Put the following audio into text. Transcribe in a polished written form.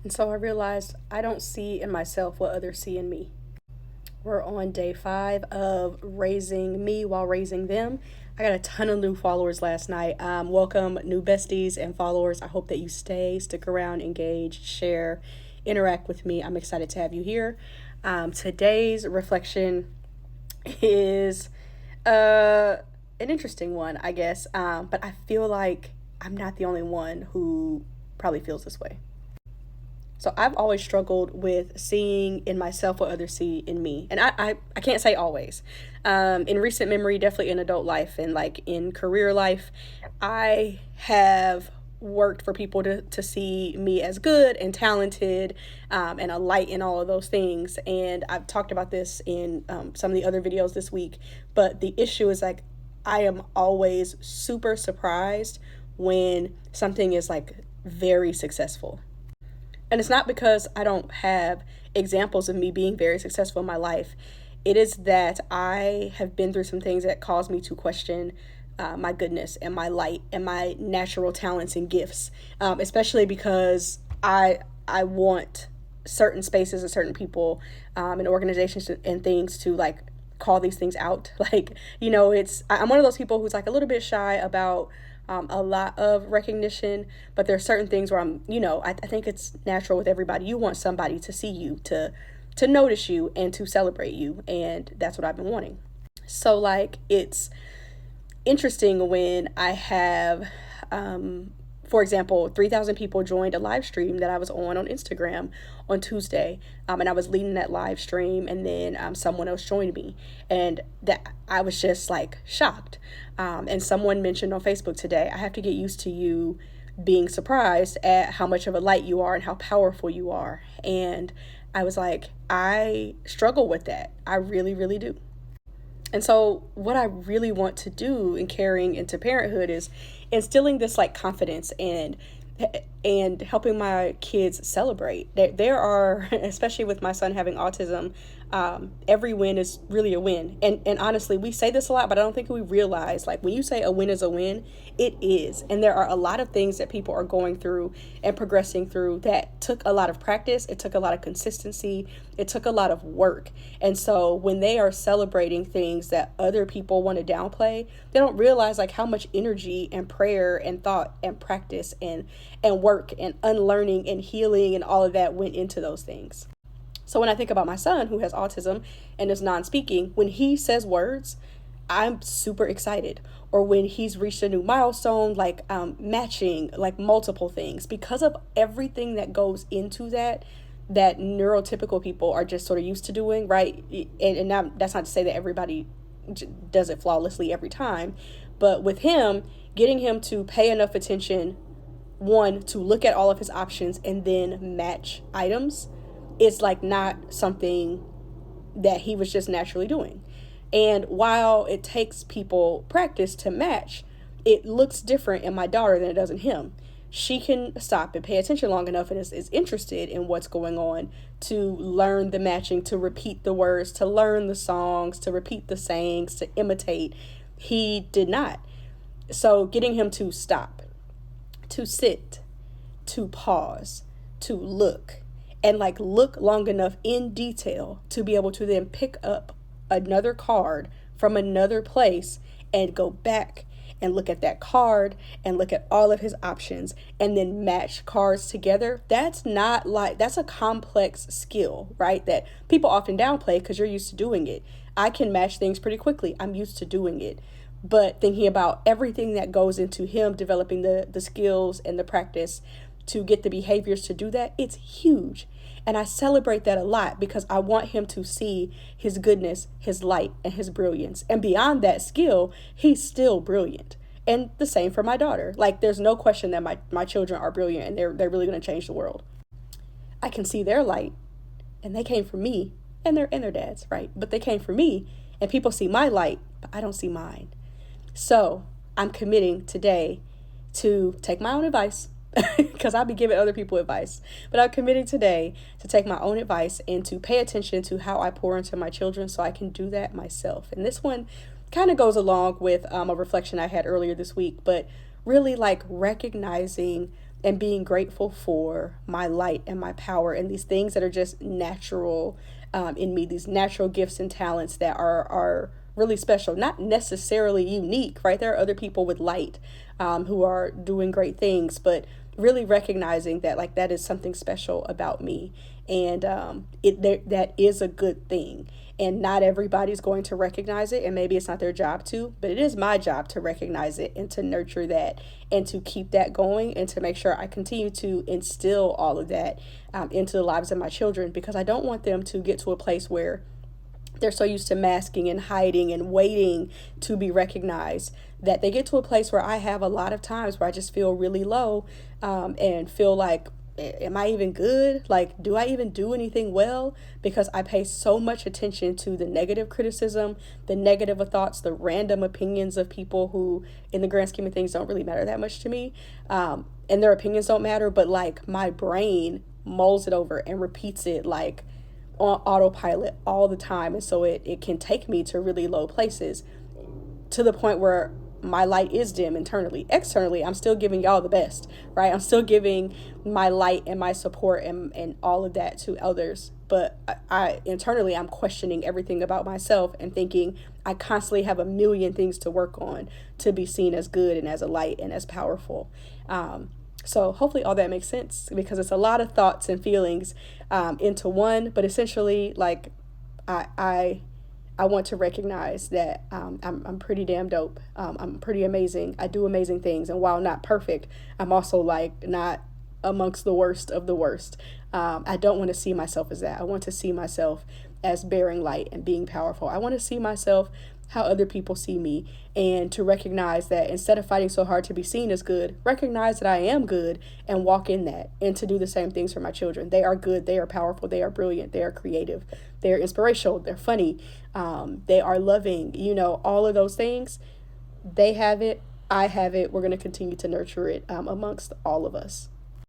And so I realized I don't see in myself what others see in me. We're on day 5 of raising me while raising them. I got a ton of new followers last night. Welcome, new besties and followers. I hope that you stick around, engage, share, interact with me. I'm excited to have you here. Today's reflection is an interesting one, I guess. But I feel like I'm not the only one who probably feels this way. So I've always struggled with seeing in myself what others see in me. And I can't say always. In recent memory, definitely in adult life and like in career life, I have worked for people to see me as good and talented and a light in all of those things. And I've talked about this in some of the other videos this week. But the issue is like I am always super surprised when something is like very successful. And it's not because I don't have examples of me being very successful in my life. It is that I have been through some things that cause me to question my goodness and my light and my natural talents and gifts, especially because I want certain spaces and certain people and organizations and things to like call these things out. Like, I'm one of those people who's like a little bit shy about a lot of recognition, but there are certain things where I think it's natural with everybody. You want somebody to see you, to notice you and to celebrate you. And that's what I've been wanting. So like, it's interesting when I have, for example, 3,000 people joined a live stream that I was on Instagram on Tuesday. And I was leading that live stream, and then someone else joined me. And that I was just like shocked. And someone mentioned on Facebook today, I have to get used to you being surprised at how much of a light you are and how powerful you are. And I was like, I struggle with that. I really, really do. And so what I really want to do in carrying into parenthood is instilling this like confidence and helping my kids celebrate. There are, especially with my son having autism, every win is really a win. And honestly, we say this a lot, but I don't think we realize, like, when you say a win is a win, it is. And there are a lot of things that people are going through and progressing through that took a lot of practice. It took a lot of consistency. It took a lot of work. And so when they are celebrating things that other people want to downplay, they don't realize like how much energy and prayer and thought and practice and work and unlearning and healing and all of that went into those things. So when I think about my son who has autism and is non-speaking, when he says words, I'm super excited. Or when he's reached a new milestone, like matching like multiple things, because of everything that goes into that neurotypical people are just sort of used to doing, right? And now, that's not to say that everybody does it flawlessly every time, but with him, getting him to pay enough attention, one, to look at all of his options and then match items, is like not something that he was just naturally doing. And while it takes people practice to match, it looks different in my daughter than it does in him. She can stop and pay attention long enough and is interested in what's going on to learn the matching, to repeat the words, to learn the songs, to repeat the sayings, to imitate. He did not. So getting him to stop, to sit, to pause, to look, and like look long enough in detail to be able to then pick up another card from another place and go back and look at that card and look at all of his options and then match cards together. That's a complex skill, right? That people often downplay because you're used to doing it. I can match things pretty quickly. I'm used to doing it. But thinking about everything that goes into him developing the skills and the practice to get the behaviors to do that, it's huge. And I celebrate that a lot because I want him to see his goodness, his light, and his brilliance. And beyond that skill, he's still brilliant. And the same for my daughter. Like, there's no question that my children are brilliant and they're really going to change the world. I can see their light, and they came from me and their dads, right? But they came from me, and people see my light, but I don't see mine. So I'm committing today to take my own advice, because I'll be giving other people advice. But I'm committing today to take my own advice and to pay attention to how I pour into my children so I can do that myself. And this one kind of goes along with a reflection I had earlier this week, but really like recognizing and being grateful for my light and my power and these things that are just natural in me, these natural gifts and talents that are really special, not necessarily unique, right? There are other people with light who are doing great things, but really recognizing that like that is something special about me, and that is a good thing. And not everybody's going to recognize it, and maybe it's not their job to, but it is my job to recognize it and to nurture that and to keep that going and to make sure I continue to instill all of that into the lives of my children, because I don't want them to get to a place where they're so used to masking and hiding and waiting to be recognized that they get to a place where I have a lot of times where I just feel really low, and feel like, am I even good? Like, do I even do anything well? Because I pay so much attention to the negative criticism, the negative thoughts, the random opinions of people who, in the grand scheme of things, don't really matter that much to me. And their opinions don't matter, but like my brain mulls it over and repeats it like on autopilot all the time. And so it can take me to really low places, to the point where my light is dim internally. Externally, I'm still giving y'all the best, right? I'm still giving my light and my support and all of that to others. But I internally, I'm questioning everything about myself and thinking I constantly have a million things to work on to be seen as good and as a light and as powerful. So hopefully all that makes sense, because it's a lot of thoughts and feelings into one. But essentially, like I want to recognize that I'm pretty damn dope. I'm pretty amazing. I do amazing things. And while not perfect, I'm also like not amongst the worst of the worst. I don't want to see myself as that. I want to see myself as bearing light and being powerful. I want to see myself how other people see me, and to recognize that instead of fighting so hard to be seen as good, recognize that I am good and walk in that, and to do the same things for my children. They are good, they are powerful, they are brilliant, they are creative, they're inspirational, they're funny, they are loving, all of those things. They have it, I have it. We're going to continue to nurture it amongst all of us.